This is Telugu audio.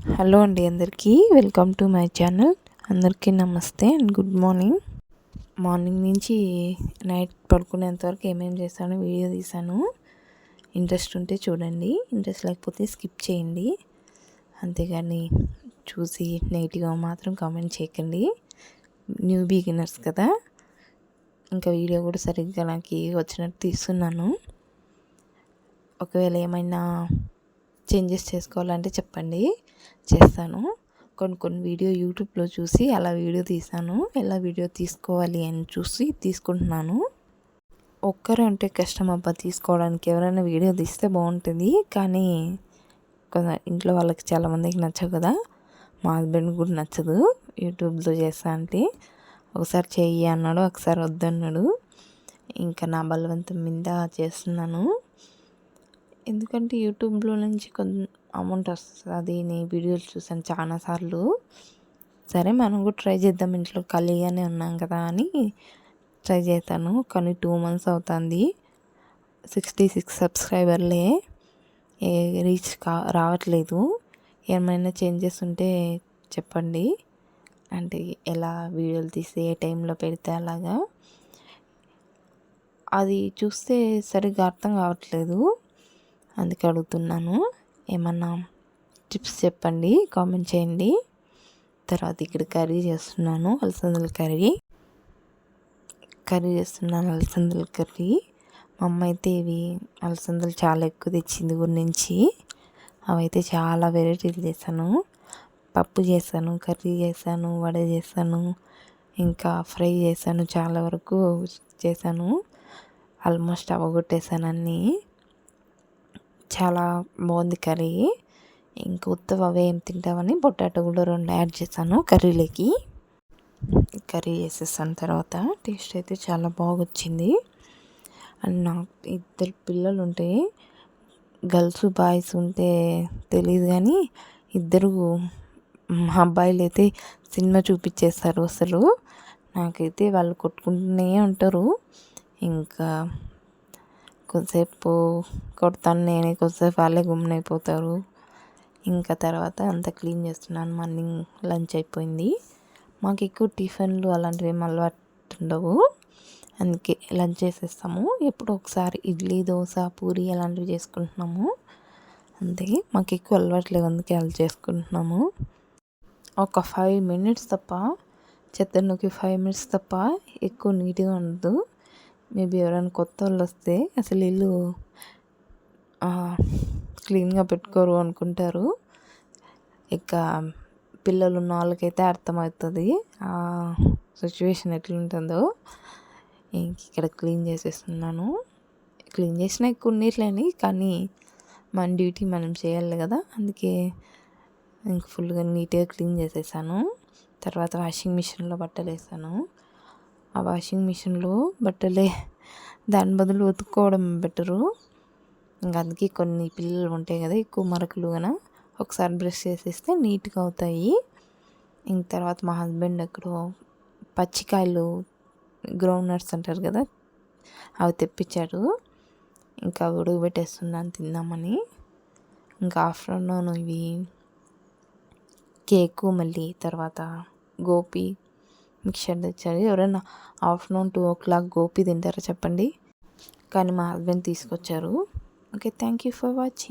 హలో అండి, అందరికీ వెల్కమ్ టు మై ఛానల్. అందరికీ నమస్తే అండ్ గుడ్ మార్నింగ్. మార్నింగ్ నుంచి నైట్ పడుకునేంతవరకు ఏమేమి చేశానో వీడియో తీశాను. ఇంట్రెస్ట్ ఉంటే చూడండి, ఇంట్రెస్ట్ లేకపోతే స్కిప్ చేయండి. అంతేగాని చూసి నెగిటివ్గా మాత్రం కామెంట్ చేయకండి. న్యూ బిగినర్స్ కదా, ఇంకా వీడియో కూడా సరిగ్గా నాకు వచ్చినట్టు తీస్తున్నాను. ఒకవేళ ఏమైనా చేంజెస్ చేసుకోవాలంటే చెప్పండి, చేస్తాను. కొన్ని వీడియో యూట్యూబ్లో చూసి అలా వీడియో తీసాను. ఎలా వీడియో తీసుకోవాలి అని చూసి తీసుకుంటున్నాను. ఒక్కరు అంటే కష్టం అబ్బా తీసుకోవడానికి. ఎవరైనా వీడియో తీస్తే బాగుంటుంది, కానీ ఇంట్లో వాళ్ళకి చాలామందికి నచ్చవు కదా. మా హస్బెండ్ కూడా నచ్చదు యూట్యూబ్లో చేస్తా అంటే. ఒకసారి చెయ్యి అన్నాడు, ఒకసారి వద్దన్నాడు. ఇంకా నా బలవంతం మీద చేస్తున్నాను. ఎందుకంటే యూట్యూబ్లో నుంచి కొంచెం అమౌంట్ వస్తుంది. నేను వీడియోలు చూసాను చాలాసార్లు. సరే మనం కూడా ట్రై చేద్దాం, ఇంట్లో ఖాళీగానే ఉన్నాం కదా అని ట్రై చేస్తాను. కానీ 2 months అవుతుంది. 66 సబ్స్క్రైబర్లే, రీచ్ రావట్లేదు. ఏమైనా చేంజెస్ ఉంటే చెప్పండి, అంటే ఎలా వీడియోలు తీసి ఏ టైంలో పెడితే అలాగా. అది చూస్తే సరిగ్గా అర్థం కావట్లేదు, అందుకే అడుగుతున్నాను. ఏమన్నా టిప్స్ చెప్పండి, కామెంట్ చేయండి. తర్వాత ఇక్కడ కర్రీ చేస్తున్నాను, అలసందల కర్రీ చేస్తున్నాను. అలసందల కర్రీ మా అమ్మ అయితే ఇవి అలసందలు చాలా ఎక్కువ తెచ్చింది ఊరి నుంచి. అవైతే చాలా వెరైటీలు చేశాను. పప్పు చేశాను, కర్రీ చేశాను, వడ చేశాను, ఇంకా ఫ్రై చేశాను. చాలా వరకు చేశాను, ఆల్మోస్ట్ అవగొట్టేసాను అన్నీ. చాలా బాగుంది కర్రీ. ఇంకా ఉత్తవ అవే ఏం తింటామని పొటాటో కూడా 2 యాడ్ చేశాను కర్రీలోకి. కర్రీ చేసేసాను. తర్వాత టేస్ట్ అయితే చాలా బాగా వచ్చింది. అండ్ నాకు 2 పిల్లలు ఉంటే, గర్ల్స్ బాయ్స్ ఉంటే తెలియదు కానీ 2 అబ్బాయిలు అయితే సినిమా చూపించేస్తారు అసలు. నాకైతే వాళ్ళు కొట్టుకుంటూనే ఉంటారు. ఇంకా కొద్దిసేపు కొడతాను నేనే, కొద్దిసేపు వాళ్ళే గుమ్మైపోతారు. ఇంకా తర్వాత అంతా క్లీన్ చేస్తున్నాను. మార్నింగ్ లంచ్ అయిపోయింది. మాకు ఎక్కువ టిఫిన్లు అలాంటివి ఏం అలవాటు ఉండవు, అందుకే లంచ్ చేసేస్తాము. ఎప్పుడో ఒకసారి ఇడ్లీ, దోశ, పూరి అలాంటివి చేసుకుంటున్నాము అంతే. మాకు ఎక్కువ అలవాట్లేదు, అందుకే అలా చేసుకుంటున్నాము. ఒక 5 minutes తప్ప, చెత్తనుకి 5 minutes తప్ప ఎక్కువ నీట్గా ఉండదు. మేబీ ఎవరైనా కొత్త వాళ్ళు వస్తే అసలు ఇల్లు క్లీన్గా పెట్టుకోరు అనుకుంటారు. ఇక పిల్లలు ఉన్న వాళ్ళకైతే అర్థమవుతుంది ఆ సిచ్యువేషన్ ఎట్లుంటుందో. ఇక్కడ క్లీన్ చేసేస్తున్నాను. క్లీన్ చేసినా ఎక్కువ నీట్లేని, కానీ మన డ్యూటీ మనం చేయాలి కదా, అందుకే ఇంక ఫుల్గా నీట్గా క్లీన్ చేసేసాను. తర్వాత వాషింగ్ మిషన్లో బట్టలు వేసాను. ఆ వాషింగ్ మిషన్లో బట్టలే దాని బదులు ఉతుక్కోవడం బెటరు. ఇంకా అందుకే కొన్ని పిల్లలు ఉంటాయి కదా ఎక్కువ మరకలు కన్నా, ఒకసారి బ్రష్ చేసేస్తే నీట్గా అవుతాయి. ఇంక తర్వాత మా హస్బెండ్ ఎక్కడో పచ్చికాయలు, గ్రౌండ్ నట్స్ అంటారు కదా, అవి తెప్పించాడు. ఇంకా ఉడకబెట్టేస్తున్నాను తిందామని. ఇంకా ఆఫ్టర్నూన్ ఇవి కేకు, మళ్ళీ తర్వాత గోపి మిక్చర్ తెచ్చారు. ఎవరైనా ఆఫ్టర్నూన్ 2 o'clock గోపి తింటారా చెప్పండి, కానీ మా హస్బెండ్ తీసుకొచ్చారు. Okay, thank you for watching.